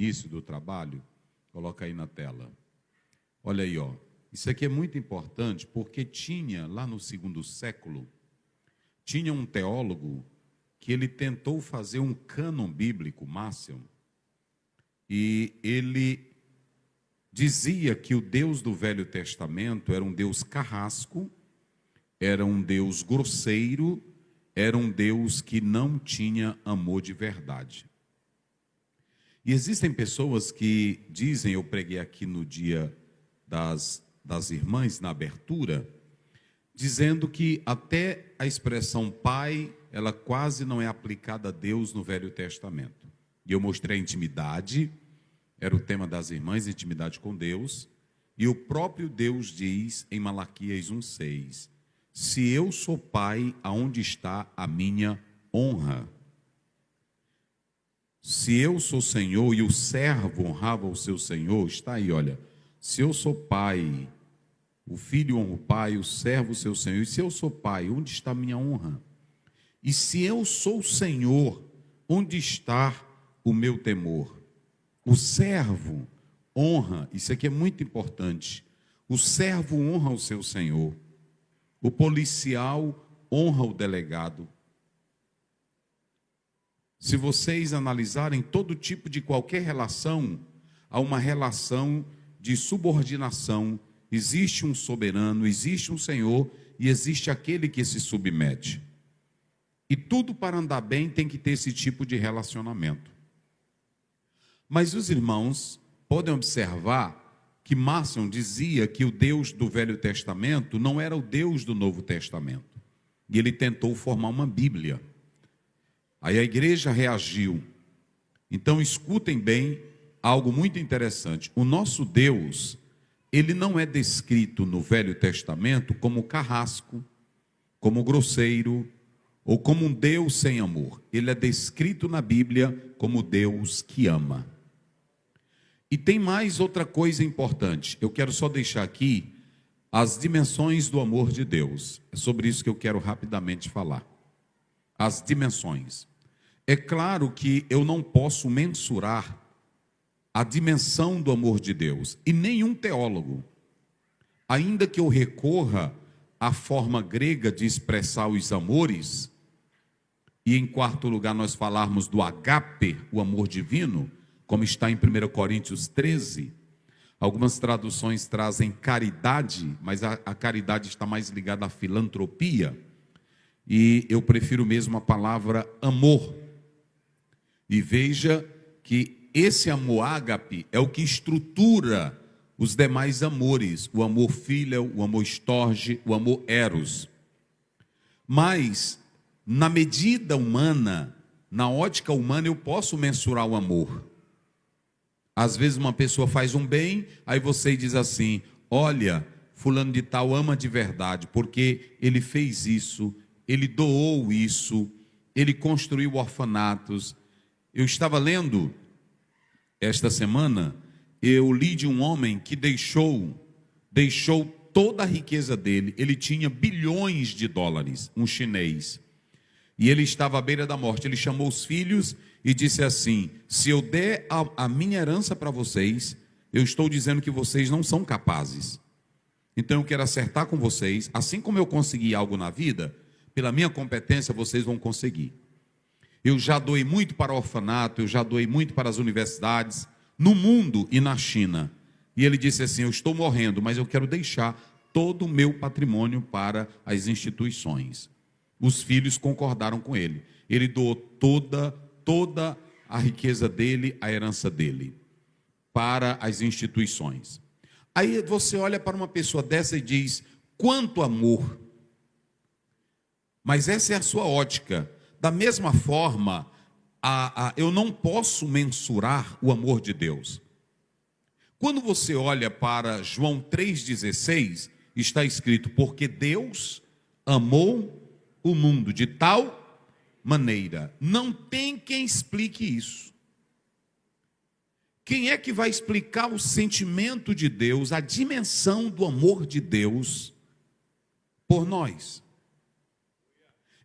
início do trabalho, coloca aí na tela. Olha aí, ó. Isso aqui é muito importante porque tinha, lá no segundo século, tinha um teólogo que ele tentou fazer um cânon bíblico, Marcion, e ele dizia que o Deus do Velho Testamento era um Deus carrasco, era um Deus grosseiro, era um Deus que não tinha amor de verdade. E existem pessoas que dizem, eu preguei aqui no dia das irmãs, na abertura, dizendo que até a expressão pai, ela quase não é aplicada a Deus no Velho Testamento. E eu mostrei a intimidade, era o tema das irmãs, intimidade com Deus, e o próprio Deus diz em Malaquias 1,6, se eu sou pai, aonde está a minha honra? Se eu sou senhor e o servo honrava o seu senhor, está aí, olha, se eu sou pai, o filho honra o pai, o servo o seu senhor, e se eu sou pai, onde está a minha honra? E se eu sou senhor, onde está o meu temor? O servo honra, isso aqui é muito importante, o servo honra o seu senhor, o policial honra o delegado. Se vocês analisarem todo tipo de qualquer relação, há uma relação de subordinação, existe um soberano, existe um senhor e existe aquele que se submete. E tudo para andar bem tem que ter esse tipo de relacionamento. Mas os irmãos podem observar que Marcion dizia que o Deus do Velho Testamento não era o Deus do Novo Testamento. E ele tentou formar uma Bíblia. Aí a igreja reagiu. Então escutem bem algo muito interessante. O nosso Deus, ele não é descrito no Velho Testamento como carrasco, como grosseiro, ou como um Deus sem amor. Ele é descrito na Bíblia como Deus que ama. E tem mais outra coisa importante. Eu quero só deixar aqui as dimensões do amor de Deus. É sobre isso que eu quero rapidamente falar. As dimensões. É claro que eu não posso mensurar a dimensão do amor de Deus. E nenhum teólogo, ainda que eu recorra à forma grega de expressar os amores, e em quarto lugar nós falarmos do agape, o amor divino, como está em 1 Coríntios 13, algumas traduções trazem caridade, mas a caridade está mais ligada à filantropia, e eu prefiro mesmo a palavra amor. E veja que esse amor ágape é o que estrutura os demais amores, o amor filial, o amor storge, o amor eros. Mas, na medida humana, na ótica humana, eu posso mensurar o amor. Às vezes uma pessoa faz um bem, aí você diz assim, olha, fulano de tal ama de verdade, porque ele fez isso, ele doou isso, ele construiu orfanatos. Eu estava lendo, esta semana, eu li de um homem que deixou toda a riqueza dele, ele tinha bilhões de dólares, um chinês, e ele estava à beira da morte, ele chamou os filhos e disse assim, se eu der a minha herança para vocês, eu estou dizendo que vocês não são capazes, então eu quero acertar com vocês, assim como eu consegui algo na vida, pela minha competência vocês vão conseguir. Eu já doei muito para o orfanato, eu já doei muito para as universidades, no mundo e na China. E ele disse assim, eu estou morrendo, mas eu quero deixar todo o meu patrimônio para as instituições. Os filhos concordaram com ele. Ele doou toda a riqueza dele, a herança dele, para as instituições. Aí você olha para uma pessoa dessa e diz, quanto amor! Mas essa é a sua ótica. Da mesma forma, eu não posso mensurar o amor de Deus. Quando você olha para João 3,16, está escrito, porque Deus amou o mundo de tal maneira. Não tem quem explique isso. Quem é que vai explicar o sentimento de Deus, a dimensão do amor de Deus por nós?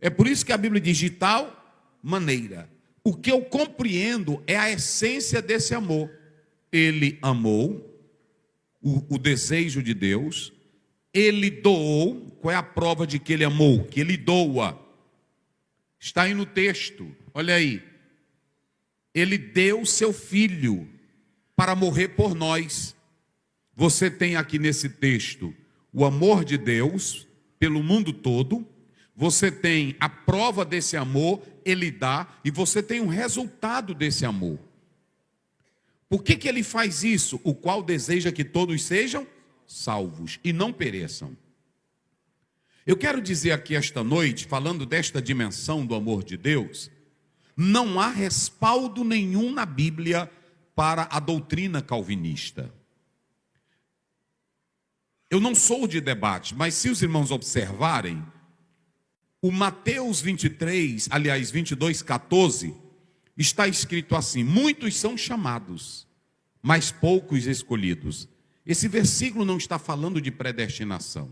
É por isso que a Bíblia diz de tal maneira. o que eu compreendo é a essência desse amor. Ele amou, o desejo de Deus, ele doou. Qual é a prova de que ele amou? Que ele doa. Está aí no texto, olha aí. Ele deu seu filho para morrer por nós. Você tem aqui nesse texto o amor de Deus pelo mundo todo. Você tem a prova desse amor, ele dá, e você tem o resultado desse amor. Por que ele faz isso? O qual deseja que todos sejam salvos e não pereçam. Eu quero dizer aqui esta noite, falando desta dimensão do amor de Deus, não há respaldo nenhum na Bíblia para a doutrina calvinista. Eu não sou de debate, mas se os irmãos observarem, o Mateus 22, 14, está escrito assim: muitos são chamados, mas poucos escolhidos. Esse versículo não está falando de predestinação.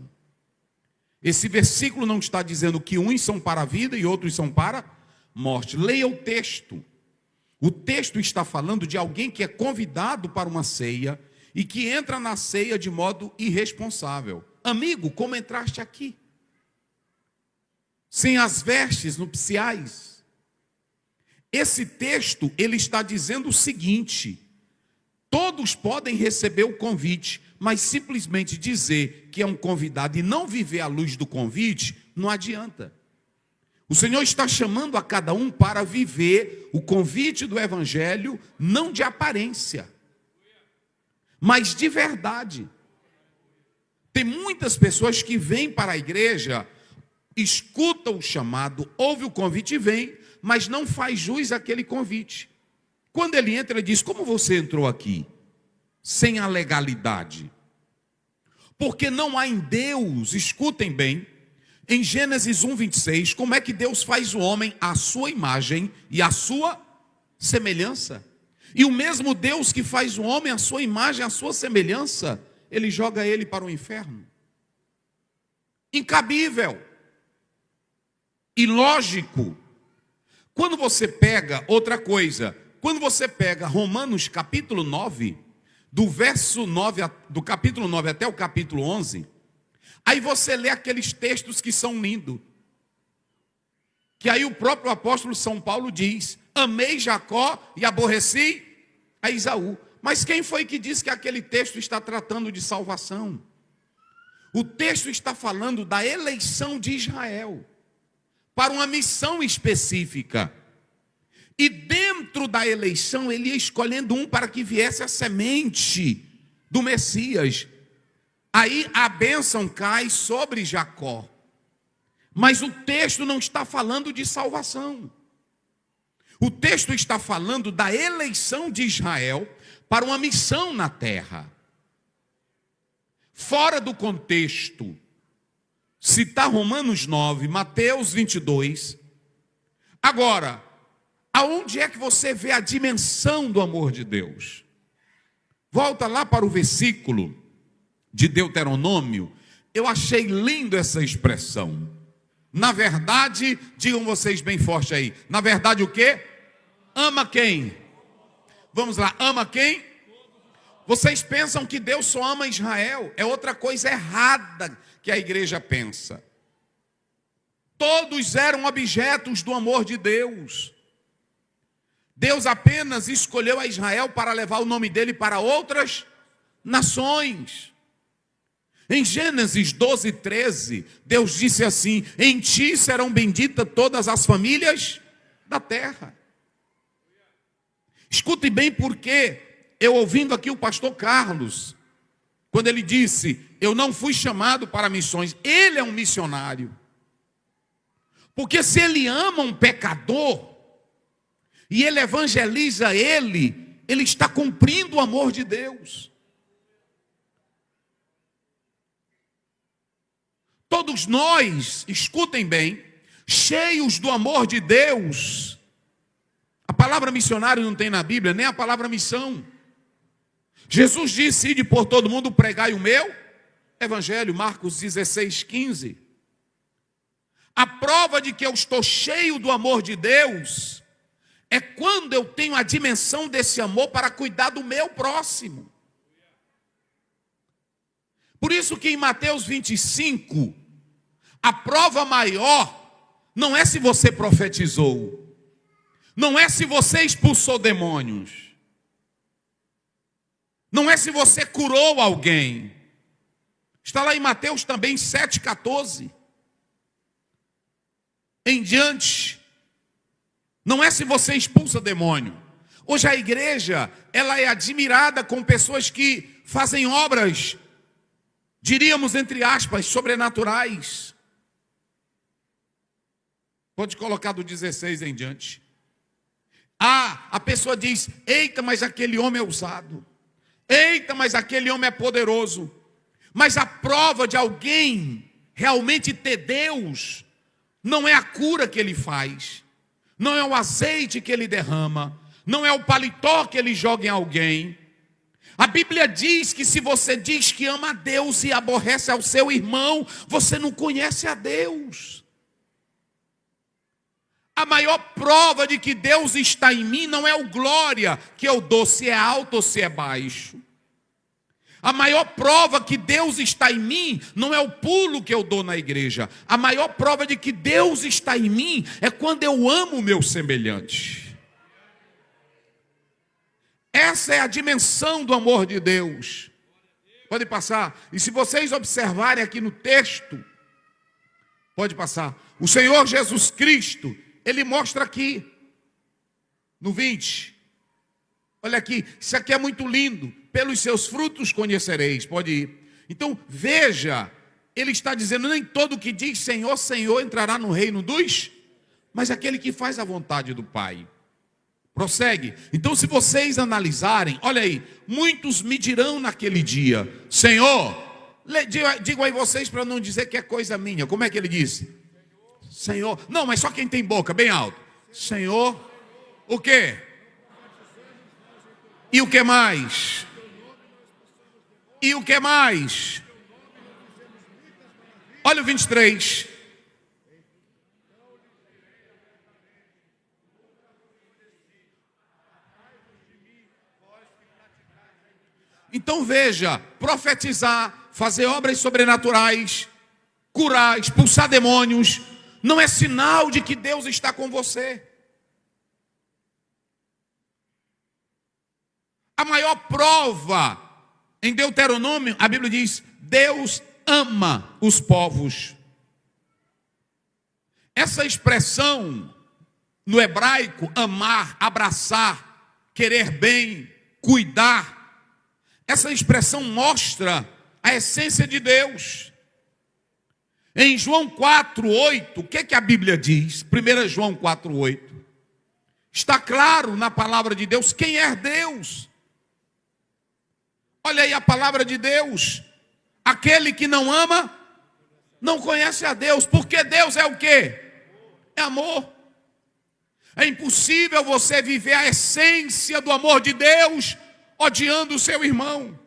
Esse versículo não está dizendo que uns são para a vida e outros são para a morte. Leia o texto. O texto está falando de alguém que é convidado para uma ceia e que entra na ceia de modo irresponsável. Amigo, como entraste aqui? Sem as vestes nupciais. Esse texto, ele está dizendo o seguinte: todos podem receber o convite, mas simplesmente dizer que é um convidado e não viver à luz do convite, não adianta. O Senhor está chamando a cada um para viver o convite do Evangelho, não de aparência, mas de verdade. Tem muitas pessoas que vêm para a igreja, escutam o chamado, ouve o convite e vem, mas não faz jus àquele convite. Quando ele entra, ele diz: como você entrou aqui? Sem a legalidade. Porque não há em Deus, escutem bem, em Gênesis 1:26, como é que Deus faz o homem à sua imagem e à sua semelhança. E o mesmo Deus que faz o homem à sua imagem, à sua semelhança, ele joga ele para o inferno. Incabível. Ilógico. Quando você pega, outra coisa, quando você pega Romanos capítulo 9, do verso 9, do capítulo 9 até o capítulo 11, aí você lê aqueles textos que são lindos, que aí o próprio apóstolo São Paulo diz: amei Jacó e aborreci a Esaú. Mas quem foi que disse que aquele texto está tratando de salvação? O texto está falando da eleição de Israel para uma missão específica. E dentro da eleição, ele ia escolhendo um para que viesse a semente do Messias. Aí a bênção cai sobre Jacó. Mas o texto não está falando de salvação. O texto está falando da eleição de Israel para uma missão na terra. Fora do contexto, citar Romanos 9, Mateus 22. Agora, aonde é que você vê a dimensão do amor de Deus? Volta lá para o versículo de Deuteronômio. Eu achei lindo essa expressão. Na verdade, digam vocês bem forte aí, na verdade o quê? Ama quem? Vamos lá, ama quem? Vocês pensam que Deus só ama Israel? É outra coisa errada que a igreja pensa. Todos eram objetos do amor de Deus. Deus apenas escolheu a Israel para levar o nome dele para outras nações. Em Gênesis 12, 13, Deus disse assim: em ti serão benditas todas as famílias da terra. Escute bem, porque eu ouvindo aqui o pastor Carlos, quando ele disse: eu não fui chamado para missões, ele é um missionário. Porque se ele ama um pecador e ele evangeliza ele está cumprindo o amor de Deus. Todos nós, escutem bem, cheios do amor de Deus. A palavra missionário não tem na Bíblia, nem a palavra missão. Jesus disse: ide por todo mundo, pregai o meu evangelho, Marcos 16, 15. A prova de que eu estou cheio do amor de Deus é quando eu tenho a dimensão desse amor para cuidar do meu próximo. Por isso que em Mateus 25, a prova maior não é se você profetizou, não é se você expulsou demônios, não é se você curou alguém. Está lá em Mateus também 7,14. Em diante, não é se você expulsa demônio. Hoje a igreja, ela é admirada com pessoas que fazem obras, diríamos entre aspas, sobrenaturais. Pode colocar do 16 em diante. A pessoa diz: eita, mas aquele homem é ousado. Eita, mas aquele homem é poderoso. Mas a prova de alguém realmente ter Deus não é a cura que ele faz, não é o azeite que ele derrama, não é o paletó que ele joga em alguém. A Bíblia diz que se você diz que ama a Deus e aborrece ao seu irmão, você não conhece a Deus. A maior prova de que Deus está em mim não é o glória que eu dou, se é alto ou se é baixo. A maior prova que Deus está em mim não é o pulo que eu dou na igreja. A maior prova de que Deus está em mim é quando eu amo o meu semelhante. Essa é a dimensão do amor de Deus. Pode passar. E se vocês observarem aqui no texto, pode passar. O Senhor Jesus Cristo, Ele mostra aqui, no 20. Olha aqui, isso aqui é muito lindo. Pelos seus frutos conhecereis. Pode ir. Então, veja, ele está dizendo, nem todo que diz Senhor, Senhor entrará no reino dos, mas aquele que faz a vontade do Pai. Prossegue. Então, se vocês analisarem, olha aí, muitos me dirão naquele dia, Senhor, digo aí vocês para não dizer que é coisa minha. Como é que ele disse? Senhor, não, mas só quem tem boca, bem alto. Senhor, o quê? E o que mais? E o que mais? Olha o 23. Então veja, profetizar, fazer obras sobrenaturais, curar, expulsar demônios, não é sinal de que Deus está com você. A maior prova, em Deuteronômio, a Bíblia diz, Deus ama os povos. Essa expressão, no hebraico, amar, abraçar, querer bem, cuidar, essa expressão mostra a essência de Deus. Em João 4,8, o que a Bíblia diz? 1 João 4,8. Está claro na palavra de Deus quem é Deus. Olha aí a palavra de Deus. Aquele que não ama, não conhece a Deus. Porque Deus é o quê? É amor. É impossível você viver a essência do amor de Deus odiando o seu irmão.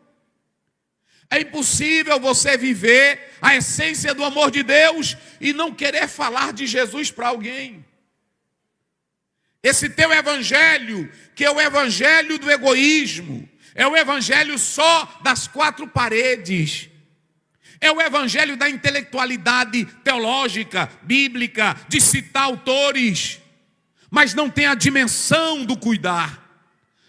É impossível você viver a essência do amor de Deus e não querer falar de Jesus para alguém. Esse teu evangelho, que é o evangelho do egoísmo, é o evangelho só das quatro paredes, é o evangelho da intelectualidade teológica, bíblica, de citar autores, mas não tem a dimensão do cuidar,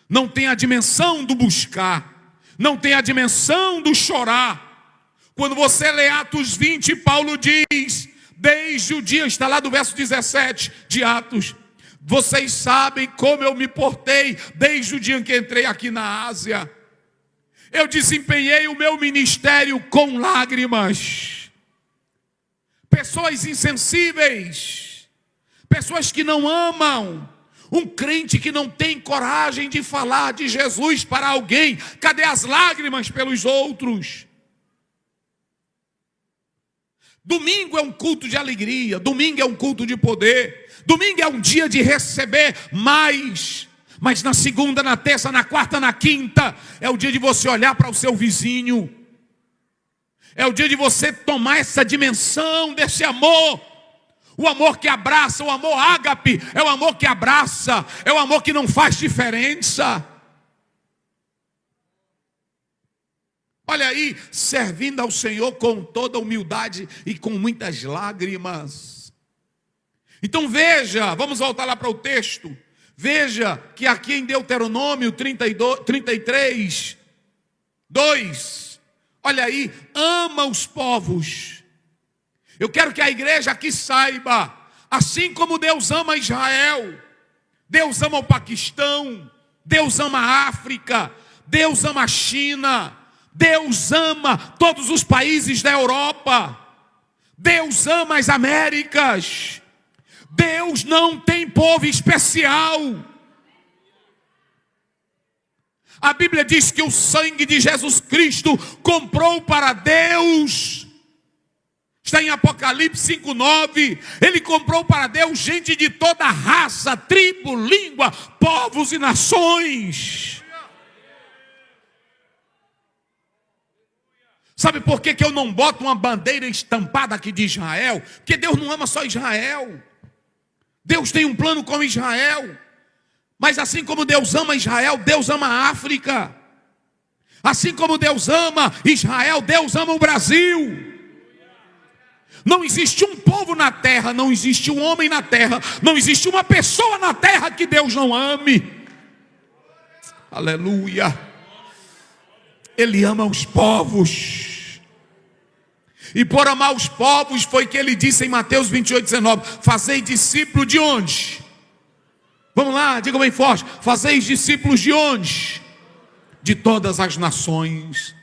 não tem a dimensão do buscar, não tem a dimensão do chorar. Quando você lê Atos 20, Paulo diz, desde o dia, está lá do verso 17 de Atos, vocês sabem como eu me portei desde o dia em que entrei aqui na Ásia. Eu desempenhei o meu ministério com lágrimas. Pessoas insensíveis, pessoas que não amam, um crente que não tem coragem de falar de Jesus para alguém. Cadê as lágrimas pelos outros? Domingo é um culto de alegria, domingo é um culto de poder, domingo é um dia de receber mais. Mas na segunda, na terça, na quarta, na quinta, é o dia de você olhar para o seu vizinho. É o dia de você tomar essa dimensão desse amor. O amor que abraça, o amor ágape, é o amor que abraça, é o amor que não faz diferença. Olha aí, servindo ao Senhor com toda humildade e com muitas lágrimas. Então veja, vamos voltar lá para o texto. Veja que aqui em Deuteronômio 33, 2, olha aí, ama os povos. Eu quero que a igreja aqui saiba, assim como Deus ama Israel, Deus ama o Paquistão, Deus ama a África, Deus ama a China, Deus ama todos os países da Europa, Deus ama as Américas, Deus não tem povo especial. A Bíblia diz que o sangue de Jesus Cristo comprou para Deus. Está em Apocalipse 5:9. Ele comprou para Deus gente de toda raça, tribo, língua, povos e nações. Sabe por que eu não boto uma bandeira estampada aqui de Israel? Porque Deus não ama só Israel. Deus tem um plano com Israel. Mas assim como Deus ama Israel, Deus ama a África. Assim como Deus ama Israel, Deus ama o Brasil. Não existe um povo na terra, não existe um homem na terra, não existe uma pessoa na terra que Deus não ame. Aleluia. Ele ama os povos. E por amar os povos foi que ele disse em Mateus 28:19: fazei discípulo de onde? Vamos lá, diga bem forte: fazeis discípulos de onde? De todas as nações.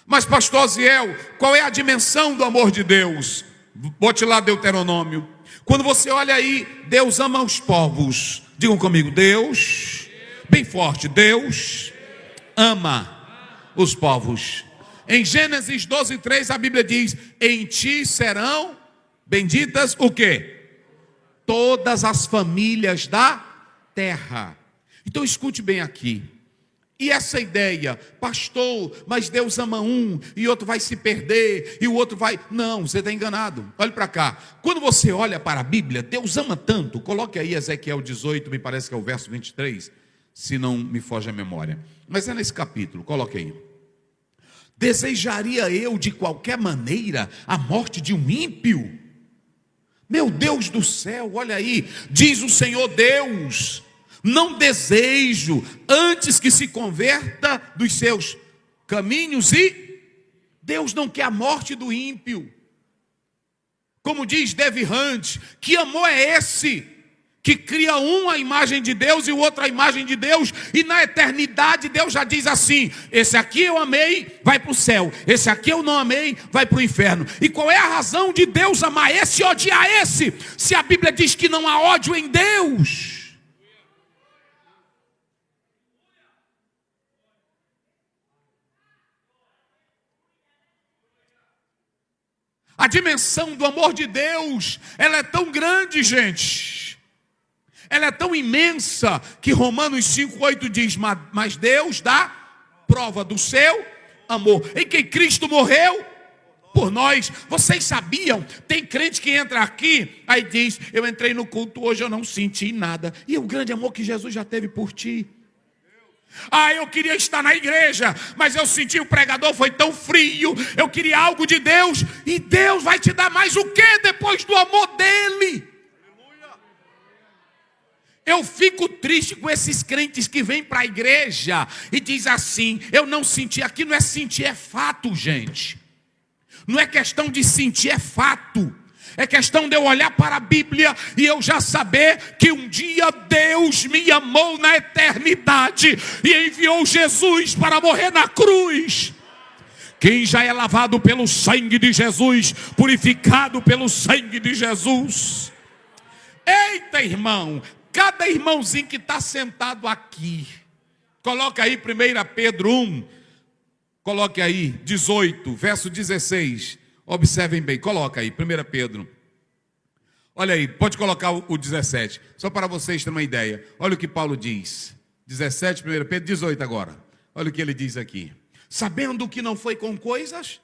Mas pastor Ziel, qual é a dimensão do amor de Deus? Bote lá Deuteronômio. Quando você olha aí, Deus ama os povos. Digam comigo, Deus, bem forte, Deus ama os povos. Em Gênesis 12:3 a Bíblia diz: em ti serão benditas o quê? Todas as famílias da terra. Então escute bem aqui. E essa ideia, pastor, mas Deus ama um e outro vai se perder e o outro vai... Não, você está enganado. Olhe para cá. Quando você olha para a Bíblia, Deus ama tanto. Coloque aí Ezequiel 18, me parece que é o verso 23, se não me foge a memória. Mas é nesse capítulo, coloque aí. Desejaria eu de qualquer maneira a morte de um ímpio? Meu Deus do céu, olha aí, diz o Senhor Deus: não desejo, antes que se converta dos seus caminhos. E Deus não quer a morte do ímpio. Como diz Dave Hunt, que amor é esse? Que cria um a imagem de Deus e o outro a imagem de Deus, e na eternidade Deus já diz assim: esse aqui eu amei, vai para o céu, esse aqui eu não amei, vai para o inferno. E qual é a razão de Deus amar esse e odiar esse, se a Bíblia diz que não há ódio em Deus? A dimensão do amor de Deus, ela é tão grande, gente. Ela é tão imensa que Romanos 5:8 diz: mas Deus dá prova do seu amor, em que Cristo morreu por nós. Vocês sabiam? Tem crente que entra aqui, aí diz: eu entrei no culto hoje, eu não senti nada. E o grande amor que Jesus já teve por ti. Ah, eu queria estar na igreja, mas eu senti o pregador foi tão frio. Eu queria algo de Deus. E Deus vai te dar mais o que depois do amor dele? Eu fico triste com esses crentes que vêm para a igreja e diz assim: eu não senti. Aqui não é sentir, é fato, gente. Não é questão de sentir, é fato. É questão de eu olhar para a Bíblia e eu já saber que um dia Deus me amou na eternidade e enviou Jesus para morrer na cruz. Quem já é lavado pelo sangue de Jesus, purificado pelo sangue de Jesus. Eita, irmão, cada irmãozinho que está sentado aqui, coloca aí 1 Pedro 1, coloque aí 18, verso 16. Observem bem, coloca aí, 1 Pedro. Olha aí, pode colocar o 17, só para vocês terem uma ideia. Olha o que Paulo diz, 17, 1 Pedro, 18 agora. Olha o que ele diz aqui: sabendo que não foi com coisas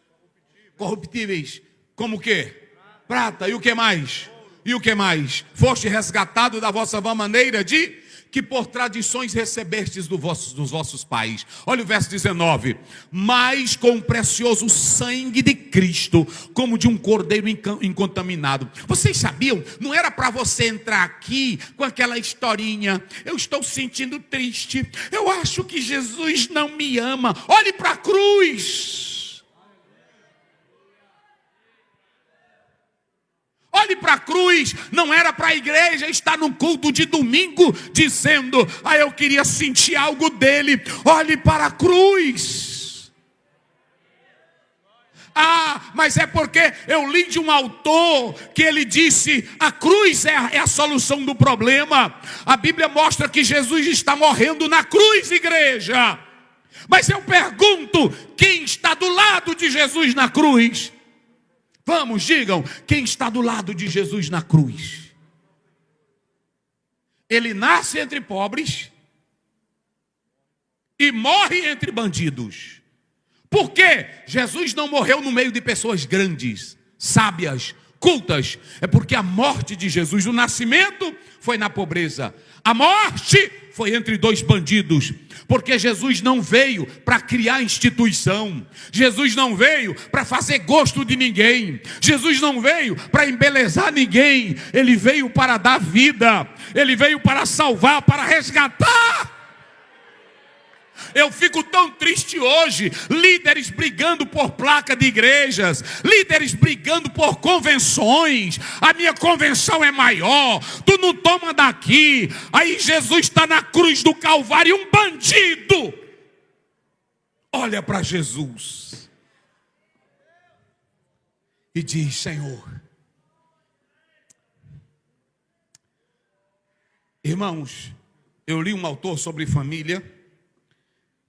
corruptíveis, como o quê? prata, e o que mais? E o que mais? Foste resgatado da vossa vã maneira de que por tradições recebestes dos vossos pais. Olha o verso 19. Mas com o precioso sangue de Cristo, como de um cordeiro incontaminado. Vocês sabiam? Não era para você entrar aqui com aquela historinha. Eu estou sentindo triste. Eu acho que Jesus não me ama. Olhe para a cruz. Olhe para a cruz, não era para a igreja estar num culto de domingo dizendo, eu queria sentir algo dele. Olhe para a cruz. Mas é porque eu li de um autor que ele disse, a cruz é a solução do problema. A Bíblia mostra que Jesus está morrendo na cruz, igreja. Mas eu pergunto, quem está do lado de Jesus na cruz? Vamos, digam, quem está do lado de Jesus na cruz? Ele nasce entre pobres e morre entre bandidos. Por quê? Jesus não morreu no meio de pessoas grandes, sábias, cultas. É porque a morte de Jesus, o nascimento foi na pobreza. A morte foi entre dois bandidos. Porque Jesus não veio para criar instituição. Jesus não veio para fazer gosto de ninguém. Jesus não veio para embelezar ninguém. Ele veio para dar vida. Ele veio para salvar, para resgatar. Eu fico tão triste hoje, líderes brigando por placa de igrejas, líderes brigando por convenções. A minha convenção é maior, tu não toma daqui. Aí Jesus está na cruz do Calvário, um bandido olha para Jesus e diz, Senhor. Irmãos, eu li um autor sobre família.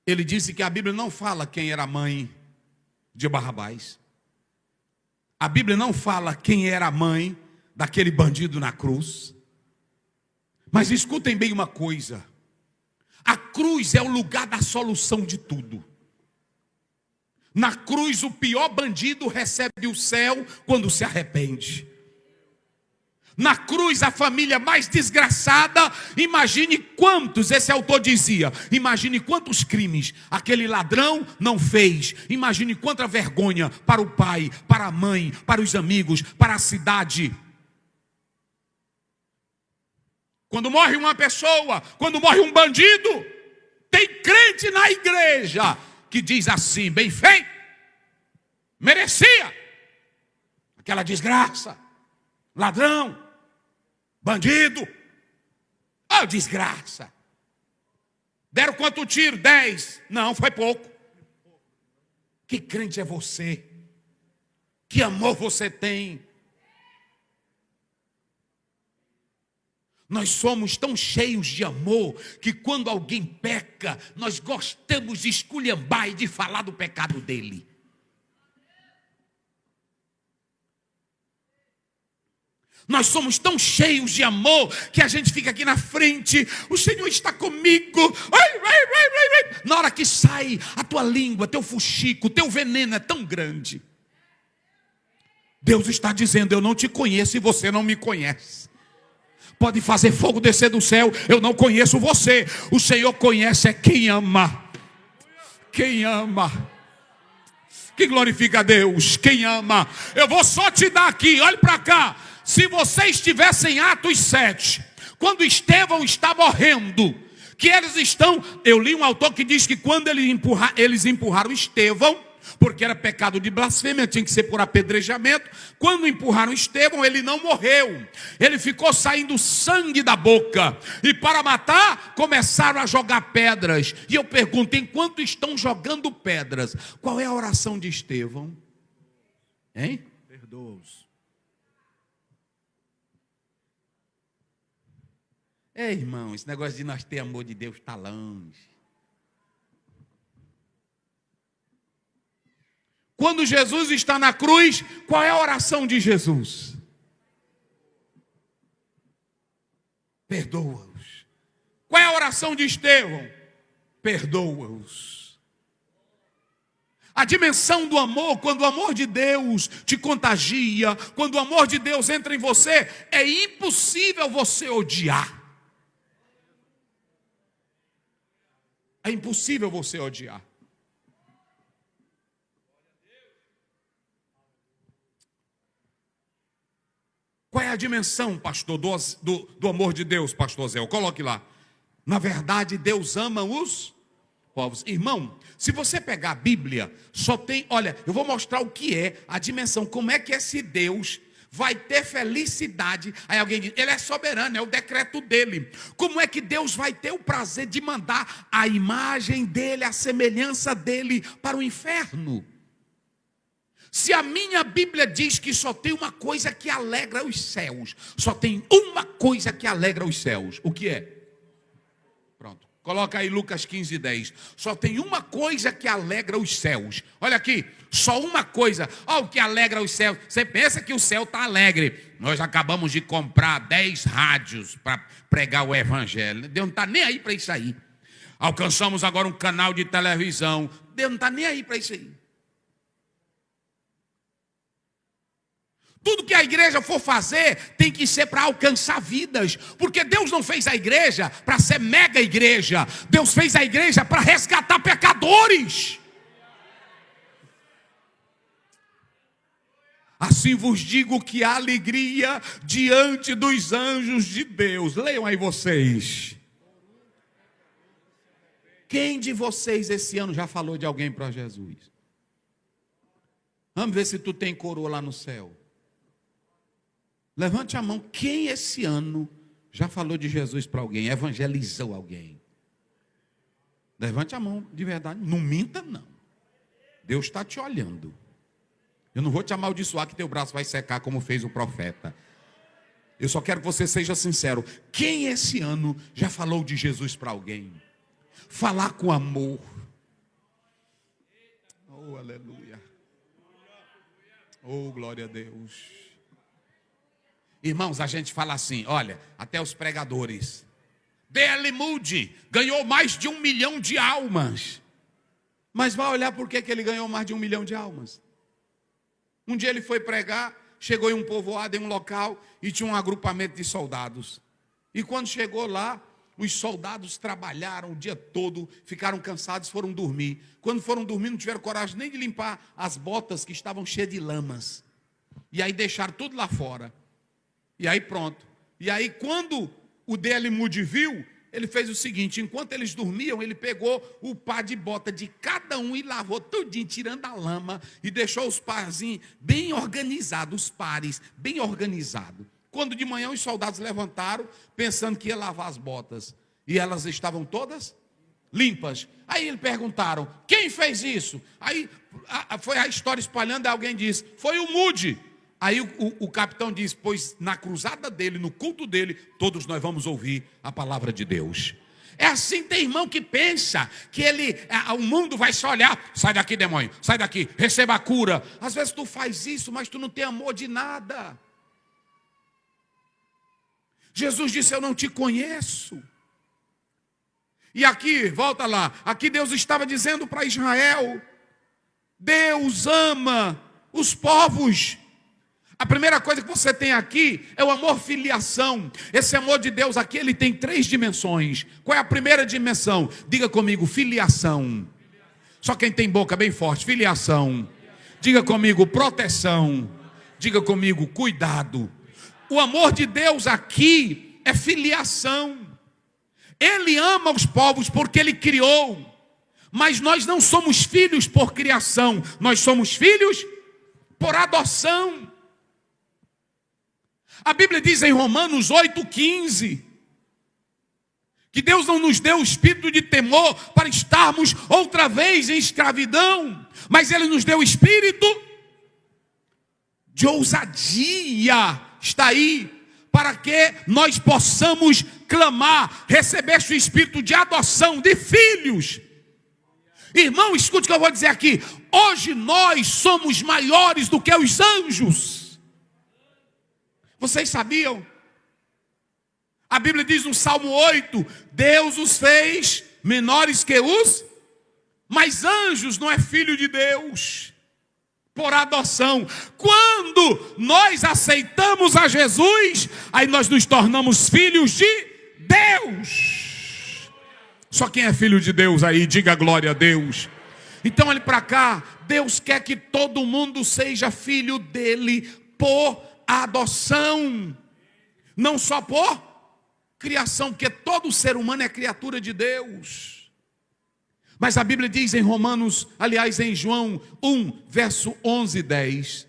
Ele disse que a Bíblia não fala quem era a mãe de Barrabás. A Bíblia não fala quem era a mãe daquele bandido na cruz. Mas escutem bem uma coisa. A cruz é o lugar da solução de tudo. Na cruz o pior bandido recebe o céu quando se arrepende. Na cruz, a família mais desgraçada, imagine quantos, esse autor dizia, imagine quantos crimes aquele ladrão não fez. Imagine quanta vergonha para o pai, para a mãe, para os amigos, para a cidade. Quando morre uma pessoa, quando morre um bandido, tem crente na igreja que diz assim, bem feito, merecia aquela desgraça, ladrão, bandido, desgraça. Deram quanto tiro? 10. Não, foi pouco. Que crente é você? Que amor você tem? Nós somos tão cheios de amor que quando alguém peca, nós gostamos de esculhambar e de falar do pecado dele. Nós somos tão cheios de amor que a gente fica aqui na frente. O Senhor está comigo. Na hora que sai, a tua língua, teu fuxico, teu veneno é tão grande. Deus está dizendo, eu não te conheço e você não me conhece. Pode fazer fogo descer do céu, eu não conheço você. O Senhor conhece é quem ama. Quem ama. Que glorifica a Deus. Quem ama. Eu vou só te dar aqui, olhe para cá. Se você estivesse em Atos 7, quando Estevão está morrendo, que eles estão, eu li um autor que diz que quando eles empurraram Estevão, porque era pecado de blasfêmia, tinha que ser por apedrejamento, quando empurraram Estevão, ele não morreu, ele ficou saindo sangue da boca, e para matar, começaram a jogar pedras, e eu pergunto, enquanto estão jogando pedras, qual é a oração de Estevão? Hein? Perdoa-os. Irmão, esse negócio de nós ter amor de Deus está longe. Quando Jesus está na cruz, qual é a oração de Jesus? Perdoa-os. Qual é a oração de Estevão? Perdoa-os. A dimensão do amor, quando o amor de Deus te contagia, quando o amor de Deus entra em você, é impossível você odiar. É impossível você odiar. Qual é a dimensão, pastor, do amor de Deus, pastor Zé? Coloque lá. Na verdade, Deus ama os povos. Irmão, se você pegar a Bíblia, só tem... Olha, eu vou mostrar o que é a dimensão. Como é que esse Deus vai ter felicidade? Aí alguém diz, ele é soberano, é o decreto dele. Como é que Deus vai ter o prazer de mandar a imagem dele, a semelhança dele para o inferno? Se a minha Bíblia diz que só tem uma coisa que alegra os céus, só tem uma coisa que alegra os céus, o que é? Pronto, coloca aí Lucas 15:10. Só tem uma coisa que alegra os céus. Olha aqui, só uma coisa. Olha o que alegra os céus. Você pensa que o céu está alegre. Nós acabamos de comprar 10 rádios para pregar o evangelho. Deus não está nem aí para isso aí. Alcançamos agora um canal de televisão. Deus não está nem aí para isso aí. Tudo que a igreja for fazer tem que ser para alcançar vidas, porque Deus não fez a igreja para ser mega igreja, Deus fez a igreja para resgatar pecadores. Assim vos digo que há alegria diante dos anjos de Deus. Leiam aí vocês. Quem de vocês esse ano já falou de alguém para Jesus? Vamos ver se tu tem coroa lá no céu. Levante a mão, quem esse ano já falou de Jesus para alguém, evangelizou alguém? Levante a mão, de verdade, não minta não. Deus está te olhando. Eu não vou te amaldiçoar que teu braço vai secar como fez o profeta. Eu só quero que você seja sincero. Quem esse ano já falou de Jesus para alguém? Falar com amor. Oh, aleluia. Oh, glória a Deus. Irmãos, a gente fala assim, olha, até os pregadores. D.L. Moody ganhou mais de 1 milhão de almas. Mas vai olhar por que ele ganhou mais de 1 milhão de almas. Um dia ele foi pregar, chegou em um povoado, em um local, e tinha um agrupamento de soldados. E quando chegou lá, os soldados trabalharam o dia todo, ficaram cansados, foram dormir. Quando foram dormir, não tiveram coragem nem de limpar as botas que estavam cheias de lamas. E aí deixaram tudo lá fora. E aí pronto. E aí quando o D.L. Moody viu, ele fez o seguinte, enquanto eles dormiam, ele pegou o par de bota de cada um e lavou tudinho, tirando a lama, e deixou os parzinhos bem organizados, os pares bem organizados. Quando de manhã os soldados levantaram, pensando que ia lavar as botas, e elas estavam todas limpas. Aí eles perguntaram, quem fez isso? Aí foi a história espalhando, e alguém disse, foi o Moody. Aí o capitão diz, pois na cruzada dele, no culto dele, todos nós vamos ouvir a palavra de Deus. É assim, tem irmão que pensa que o mundo vai só olhar, sai daqui demônio, sai daqui, receba a cura. Às vezes tu faz isso, mas tu não tem amor de nada. Jesus disse, eu não te conheço. E aqui, volta lá, aqui Deus estava dizendo para Israel, Deus ama os povos. A primeira coisa que você tem aqui é o amor filiação. Esse amor de Deus aqui, ele tem 3 dimensões. Qual é a primeira dimensão? Diga comigo, filiação. Só quem tem boca bem forte, filiação. Diga comigo, proteção. Diga comigo, cuidado. O amor de Deus aqui é filiação. Ele ama os povos porque ele criou. Mas nós não somos filhos por criação. Nós somos filhos por adoção. A Bíblia diz em Romanos 8,15 que Deus não nos deu o espírito de temor para estarmos outra vez em escravidão, mas Ele nos deu o espírito de ousadia, está aí, para que nós possamos clamar, receber o espírito de adoção, de filhos. Irmão, escute o que eu vou dizer aqui, hoje nós somos maiores do que os anjos. Vocês sabiam? A Bíblia diz no Salmo 8, Deus os fez menores que os Mas anjos não é filho de Deus por adoção. Quando nós aceitamos a Jesus, aí nós nos tornamos filhos de Deus. Só quem é filho de Deus aí, diga glória a Deus. Então olhe para cá, Deus quer que todo mundo seja filho dele por adoção, não só por criação, porque todo ser humano é criatura de Deus. Mas a Bíblia diz em Romanos, aliás em João 1, verso 11 e 10,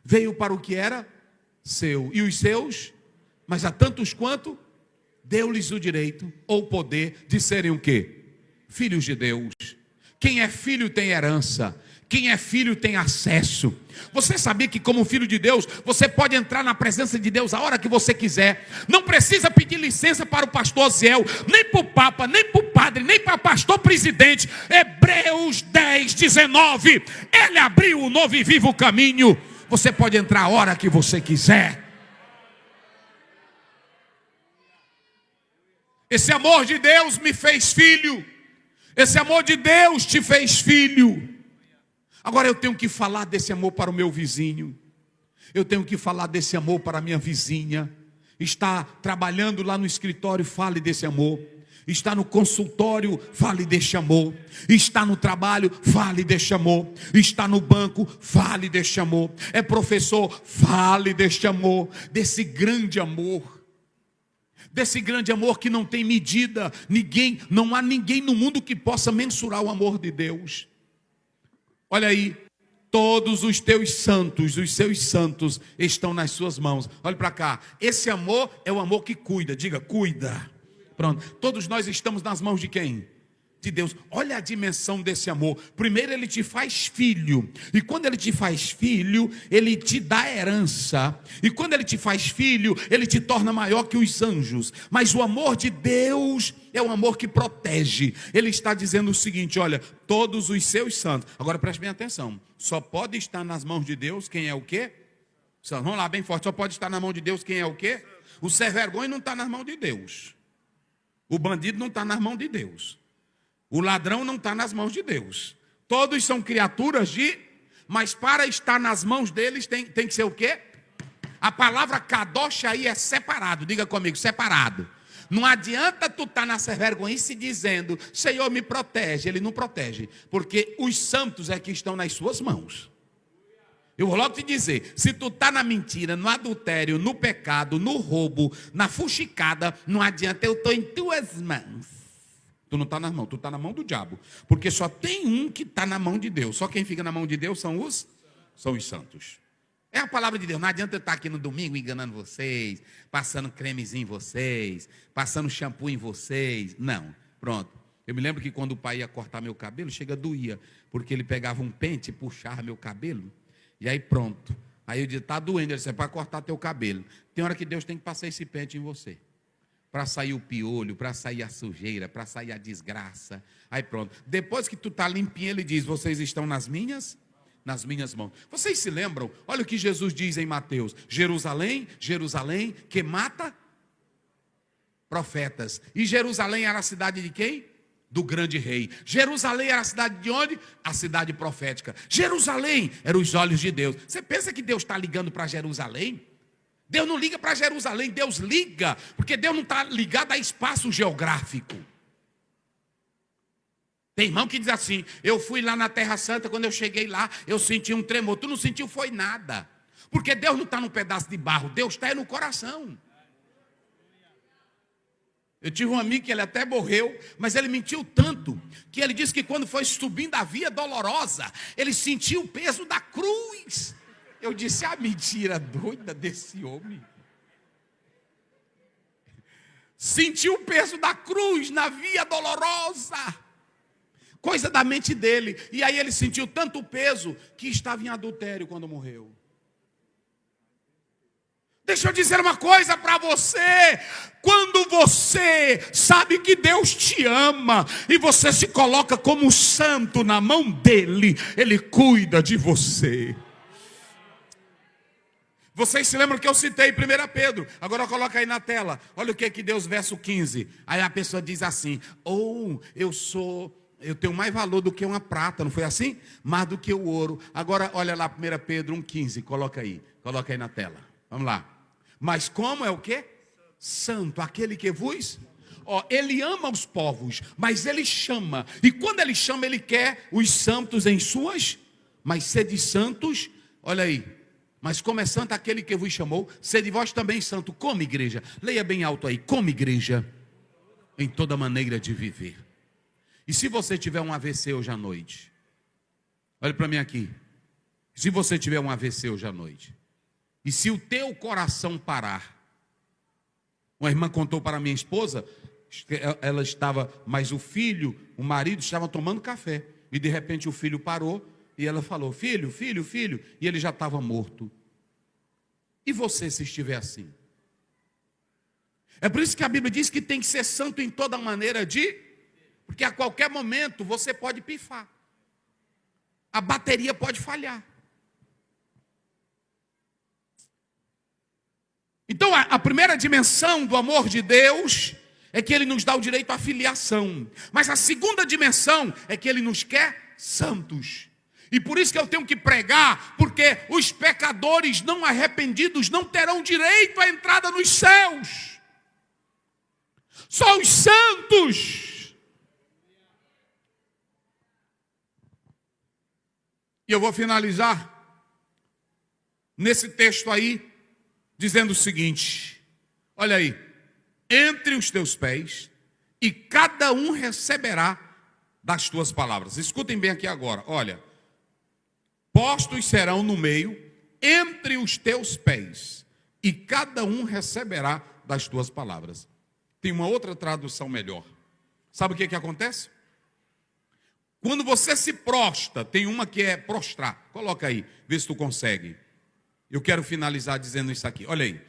veio para o que era seu, e os seus, mas a tantos quanto, deu-lhes o direito ou o poder de serem o quê? Filhos de Deus. Quem é filho tem herança. Quem é filho tem acesso. Você sabia que como filho de Deus, você pode entrar na presença de Deus a hora que você quiser. Não precisa pedir licença para o pastor Ziel, nem para o Papa, nem para o padre, nem para o pastor presidente. Hebreus 10, 19. Ele abriu o novo e vivo caminho. Você pode entrar a hora que você quiser. Esse amor de Deus me fez filho. Esse amor de Deus te fez filho. Agora eu tenho que falar desse amor para o meu vizinho. Eu tenho que falar desse amor para a minha vizinha. Está trabalhando lá no escritório, fale desse amor. Está no consultório, fale desse amor. Está no trabalho, fale desse amor. Está no banco, fale desse amor. É professor, fale deste amor. Desse grande amor. Desse grande amor que não tem medida. Não há ninguém no mundo que possa mensurar o amor de Deus. Olha aí, todos os teus santos, os seus santos estão nas suas mãos. Olha para cá, esse amor é o amor que cuida, diga, cuida. Pronto, todos nós estamos nas mãos de quem? De Deus. Olha a dimensão desse amor. Primeiro ele te faz filho, e quando ele te faz filho, ele te dá herança, e quando ele te faz filho, ele te torna maior que os anjos. Mas o amor de Deus é um amor que protege. Ele está dizendo o seguinte, olha, todos os seus santos, agora preste bem atenção, só pode estar nas mãos de Deus quem é o quê? Vamos lá, bem forte, só pode estar na mão de Deus quem é o quê? O sem vergonha não está nas mãos de Deus, o bandido não está nas mãos de Deus, o ladrão não está nas mãos de Deus. Todos são criaturas mas para estar nas mãos deles tem que ser o quê? A palavra kadosh aí é separado. Diga comigo, separado. Não adianta tu estar na vergonhice dizendo, Senhor me protege. Ele não protege, porque os santos é que estão nas suas mãos. Eu vou logo te dizer, se tu está na mentira, no adultério, no pecado, no roubo, na fuxicada, não adianta, eu estou em tuas mãos. Tu não está nas mãos, tu está na mão do diabo. Porque só tem um que está na mão de Deus. Só quem fica na mão de Deus são os santos. É a palavra de Deus. Não adianta eu estar aqui no domingo enganando vocês, passando cremezinho em vocês, passando shampoo em vocês. Não, pronto. Eu me lembro que quando o pai ia cortar meu cabelo, doía, porque ele pegava um pente e puxava meu cabelo. E aí pronto. Aí eu disse, está doendo. Ele disse, é para cortar teu cabelo. Tem hora que Deus tem que passar esse pente em você. Para sair o piolho, para sair a sujeira, para sair a desgraça. Aí pronto. Depois que tu está limpinho, ele diz, vocês estão nas minhas mãos. Vocês se lembram? Olha o que Jesus diz em Mateus. Jerusalém, Jerusalém, que mata profetas. E Jerusalém era a cidade de quem? Do grande rei. Jerusalém era a cidade de onde? A cidade profética. Jerusalém era os olhos de Deus. Você pensa que Deus está ligando para Jerusalém? Deus não liga para Jerusalém, Deus liga, porque Deus não está ligado a espaço geográfico. Tem irmão que diz assim, eu fui lá na Terra Santa, quando eu cheguei lá, eu senti um tremor. Tu não sentiu foi nada, porque Deus não está num pedaço de barro, Deus está no coração. Eu tive um amigo que ele até morreu, mas ele mentiu tanto, que ele disse que quando foi subindo a via dolorosa, ele sentiu o peso da cruz. Eu disse, a mentira doida desse homem. Sentiu o peso da cruz na via dolorosa. Coisa da mente dele. E aí ele sentiu tanto peso que estava em adultério quando morreu. Deixa eu dizer uma coisa para você. Quando você sabe que Deus te ama e você se coloca como santo na mão dele, ele cuida de você. Vocês se lembram que eu citei 1 Pedro? Agora coloca aí na tela. Olha o que Deus, verso 15. Aí a pessoa diz assim, eu sou eu tenho mais valor do que uma prata, não foi assim? Mais do que o ouro. Agora, olha lá, 1 Pedro 1,15, coloca aí na tela. Vamos lá. Mas como é o quê? Santo, aquele que vos... ele ama os povos, mas ele chama. E quando ele chama, ele quer os santos em suas... Mas sede santos, olha aí. Mas como é santo aquele que vos chamou, sede vós também santo. Como igreja? Leia bem alto aí. Como igreja, em toda maneira de viver. E se você tiver um AVC hoje à noite? Olha para mim aqui. Se você tiver um AVC hoje à noite, e se o teu coração parar, uma irmã contou para minha esposa, ela estava, mas o marido estava tomando café, e de repente o filho parou, e ela falou, filho, e ele já estava morto. E você se estiver assim? É por isso que a Bíblia diz que tem que ser santo em toda maneira de... Porque a qualquer momento você pode pifar. A bateria pode falhar. Então a primeira dimensão do amor de Deus é que Ele nos dá o direito à filiação. Mas a segunda dimensão é que Ele nos quer santos. E por isso que eu tenho que pregar, porque os pecadores não arrependidos não terão direito à entrada nos céus. Só os santos. E eu vou finalizar nesse texto aí, dizendo o seguinte, olha aí, entre os teus pés, e cada um receberá das tuas palavras. Escutem bem aqui agora, olha, postos serão no meio, entre os teus pés, e cada um receberá das tuas palavras. Tem uma outra tradução melhor. Sabe o que acontece? Quando você se prostra, tem uma que é prostrar. Coloca aí, vê se tu consegue. Eu quero finalizar dizendo isso aqui. Olha aí.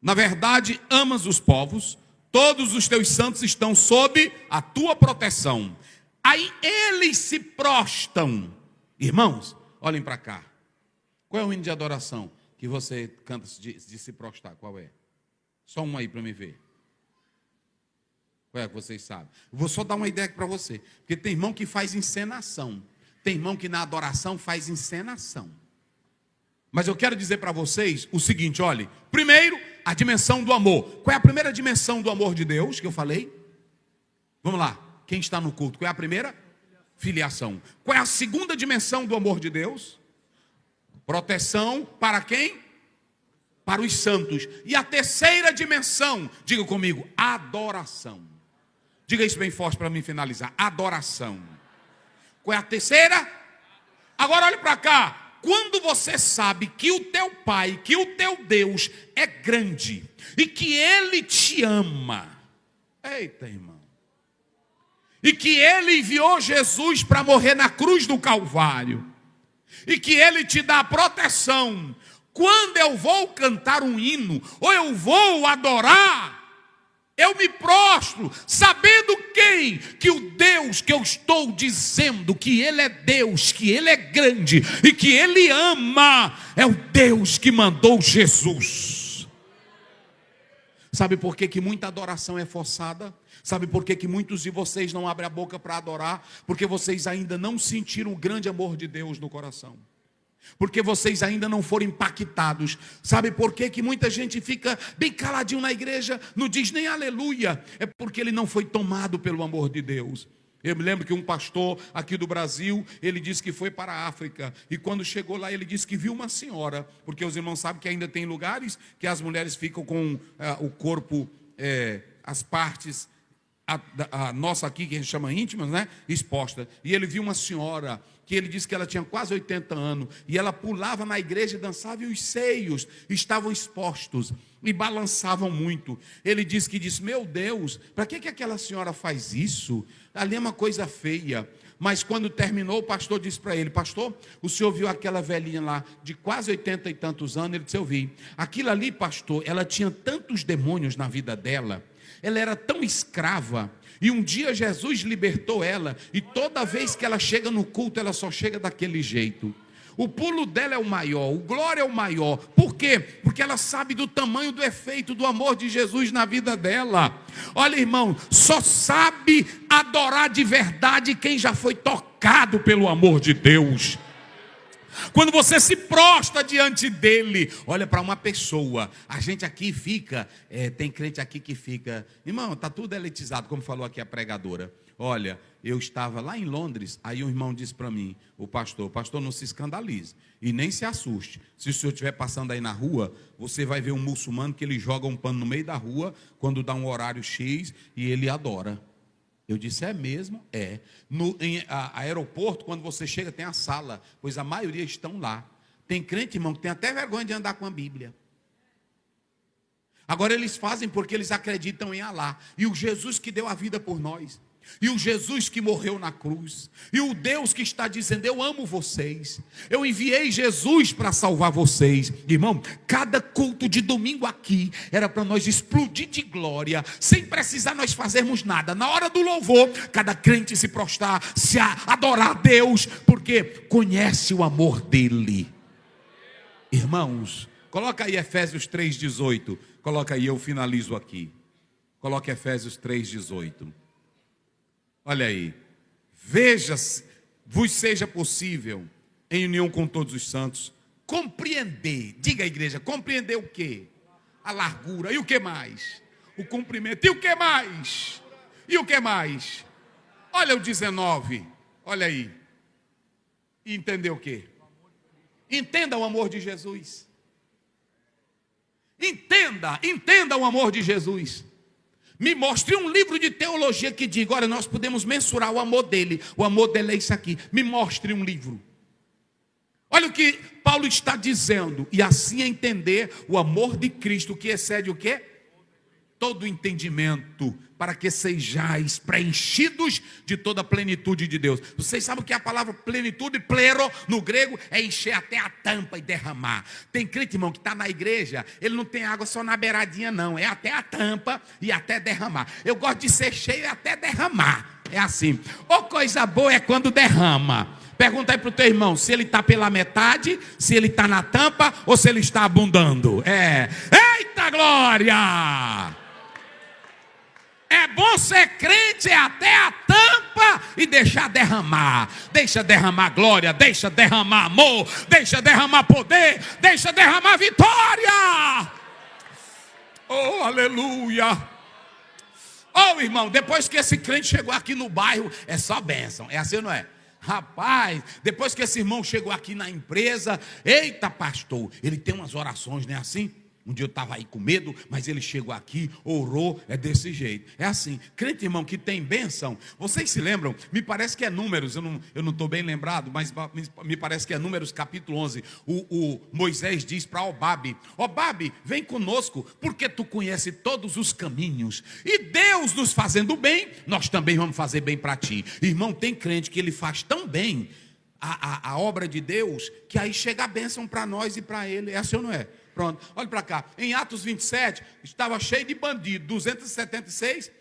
Na verdade, amas os povos, todos os teus santos estão sob a tua proteção. Aí eles se prostram. Irmãos, olhem para cá. Qual é o hino de adoração que você canta de se prostrar? Qual é? Só um aí para me ver. Qual é que vocês sabem? Eu vou só dar uma ideia aqui para você. Porque tem irmão que faz encenação. Tem irmão que na adoração faz encenação. Mas eu quero dizer para vocês o seguinte, olhe. Primeiro, a dimensão do amor. Qual é a primeira dimensão do amor de Deus que eu falei? Vamos lá. Quem está no culto? Qual é a primeira? Filiação. Qual é a segunda dimensão do amor de Deus? Proteção para quem? Para os santos. E a terceira dimensão, diga comigo, adoração. Diga isso bem forte para mim finalizar. Adoração. Qual é a terceira? Agora olhe para cá. Quando você sabe que o teu Pai, que o teu Deus é grande e que Ele te ama. Eita, irmão. E que Ele enviou Jesus para morrer na cruz do Calvário. E que Ele te dá proteção. Quando eu vou cantar um hino, ou eu vou adorar, eu me prostro, sabendo que o Deus que eu estou dizendo, que Ele é Deus, que Ele é grande e que Ele ama, é o Deus que mandou Jesus. Sabe por que muita adoração é forçada? Sabe por que muitos de vocês não abrem a boca para adorar? Porque vocês ainda não sentiram o grande amor de Deus no coração. Porque vocês ainda não foram impactados. Sabe por que muita gente fica bem caladinho na igreja, não diz nem aleluia? É porque ele não foi tomado pelo amor de Deus. Eu me lembro que um pastor aqui do Brasil, ele disse que foi para a África. E quando chegou lá, ele disse que viu uma senhora. Porque os irmãos sabem que ainda tem lugares que as mulheres ficam com o corpo, as partes, a nossa aqui, que a gente chama íntimas, né? Exposta. E ele viu uma senhora que ele disse que ela tinha quase 80 anos, e ela pulava na igreja e dançava, e os seios estavam expostos, e balançavam muito. Ele disse, meu Deus, para que aquela senhora faz isso? Ali é uma coisa feia. Mas quando terminou, o pastor disse para ele, pastor, o senhor viu aquela velhinha lá, de quase 80 e tantos anos? Ele disse, eu vi. Aquilo ali, pastor, ela tinha tantos demônios na vida dela, ela era tão escrava, e um dia Jesus libertou ela, e toda vez que ela chega no culto, ela só chega daquele jeito. O pulo dela é o maior, o glória é o maior. Por quê? Porque ela sabe do tamanho do efeito do amor de Jesus na vida dela. Olha, irmão, só sabe adorar de verdade quem já foi tocado pelo amor de Deus. Quando você se prostra diante dele, olha para uma pessoa. A gente aqui fica, tem crente aqui que fica, irmão, está tudo elitizado, como falou aqui a pregadora. Olha, eu estava lá em Londres, aí um irmão disse para mim, o pastor, não se escandalize e nem se assuste. Se o senhor estiver passando aí na rua, você vai ver um muçulmano que ele joga um pano no meio da rua, quando dá um horário X, e ele adora. Eu disse, é mesmo? É. Em aeroporto, quando você chega, tem a sala, pois a maioria estão lá. Tem crente, irmão, que tem até vergonha de andar com a Bíblia. Agora eles fazem porque eles acreditam em Alá. E o Jesus que deu a vida por nós. E o Jesus que morreu na cruz. E o Deus que está dizendo, eu amo vocês. Eu enviei Jesus para salvar vocês. Irmão, cada culto de domingo aqui era para nós explodir de glória, sem precisar nós fazermos nada. Na hora do louvor, cada crente se prostrar, se adorar a Deus, porque conhece o amor dele. Irmãos, coloca aí Efésios 3,18. Coloca aí, eu finalizo aqui. Coloca Efésios 3,18. Olha aí, veja, vos seja possível, em união com todos os santos, compreender, diga a igreja, compreender o quê? A largura, e o que mais? O comprimento, e o que mais? E o que mais? Olha o 19, olha aí, e entender o quê? Entenda o amor de Jesus, entenda o amor de Jesus. Me mostre um livro de teologia que diga, olha, nós podemos mensurar o amor dele é isso aqui. Me mostre um livro. Olha o que Paulo está dizendo, e assim entender o amor de Cristo, que excede o quê? Todo entendimento, para que sejais preenchidos de toda a plenitude de Deus. Vocês sabem que a palavra plenitude, plero, no grego, é encher até a tampa e derramar. Tem crente, irmão, que está na igreja, ele não tem água só na beiradinha não, é até a tampa e até derramar. Eu gosto de ser cheio e até derramar, é assim. Ô, coisa boa é quando derrama. Pergunta aí para o teu irmão, se ele está pela metade, se ele está na tampa, ou se ele está abundando. Eita glória! É bom ser crente até a tampa e deixar derramar. Deixa derramar glória, deixa derramar amor, deixa derramar poder, deixa derramar vitória. Oh, aleluia. Oh, irmão, depois que esse crente chegou aqui no bairro, é só bênção. É assim ou não é? Rapaz, depois que esse irmão chegou aqui na empresa, eita pastor, ele tem umas orações, não é assim? Um dia eu estava aí com medo, mas ele chegou aqui, orou, é desse jeito. É assim, crente, irmão, que tem bênção. Vocês se lembram? Me parece que é Números, eu não estou bem lembrado, mas me parece que é Números capítulo 11. O Moisés diz para Obabe, Obabe, vem conosco, porque tu conhece todos os caminhos. E Deus nos fazendo bem, nós também vamos fazer bem para ti. Irmão, tem crente que ele faz tão bem a obra de Deus, que aí chega a bênção para nós e para ele. É assim ou não é? Pronto, olha para cá. Em Atos 27, estava cheio de bandidos, 276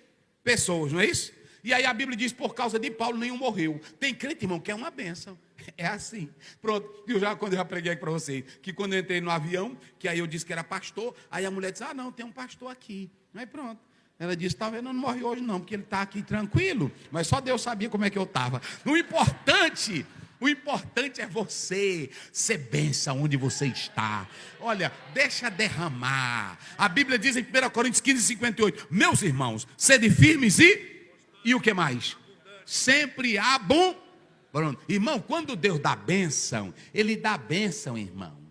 pessoas, não é isso? E aí a Bíblia diz, por causa de Paulo, nenhum morreu. Tem crente, irmão, que é uma bênção. É assim. Pronto, quando eu já preguei aqui para vocês, que quando eu entrei no avião, que aí eu disse que era pastor, aí a mulher disse, não, tem um pastor aqui. Aí pronto. Ela disse, talvez não morre hoje não, porque ele está aqui tranquilo. Mas só Deus sabia como é que eu estava. O importante é você ser bênção onde você está. Olha, deixa derramar. A Bíblia diz em 1 Coríntios 15:58, meus irmãos, sede firmes e o que mais? Sempre há bom. Irmão, quando Deus dá bênção, Ele dá bênção, irmão.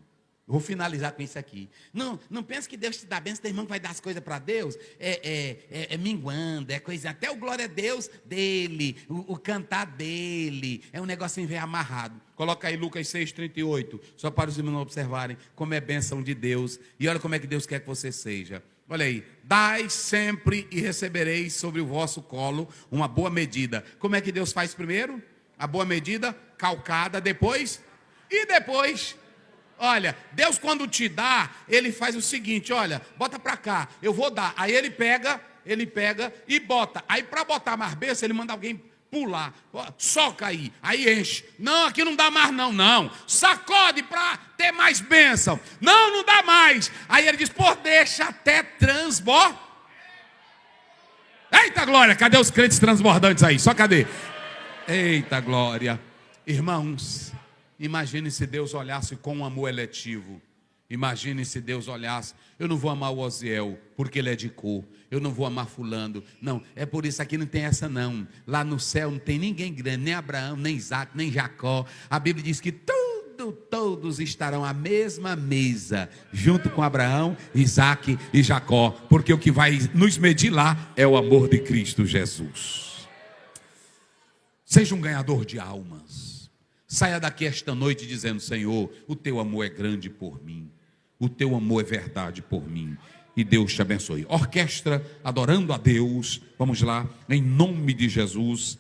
Eu vou finalizar com isso aqui. Não pense que Deus te dá bênção, teu irmão que vai dar as coisas para Deus. É minguando, é coisa. Até o glória a Deus dele, o cantar dele. É um negocinho bem amarrado. Coloca aí Lucas 6:38, só para os irmãos observarem como é bênção de Deus. E olha como é que Deus quer que você seja. Olha aí, dai sempre e recebereis sobre o vosso colo uma boa medida. Como é que Deus faz primeiro? A boa medida, calcada, depois. Olha, Deus quando te dá, Ele faz o seguinte, olha, bota para cá, eu vou dar. Aí Ele pega e bota. Aí para botar mais bênção, Ele manda alguém pular, soca aí enche. Não, aqui não dá mais não. Sacode para ter mais bênção. Não dá mais. Aí ele diz, pô, deixa até transbordar. Eita glória, cadê os crentes transbordantes aí? Só cadê? Eita glória. Irmãos, imagine se Deus olhasse com um amor eletivo. Imagine se Deus olhasse, eu não vou amar o Oziel porque ele é de cor, eu não vou amar fulano, não, é por isso aqui não tem essa não, lá no céu não tem ninguém grande, nem Abraão, nem Isaac, nem Jacó. A Bíblia diz que todos estarão à mesma mesa, junto com Abraão, Isaac e Jacó, porque o que vai nos medir lá é o amor de Cristo Jesus. Seja um ganhador de almas. Saia daqui esta noite dizendo, Senhor, o teu amor é grande por mim, o teu amor é verdade por mim, e Deus te abençoe. Orquestra adorando a Deus, vamos lá, em nome de Jesus.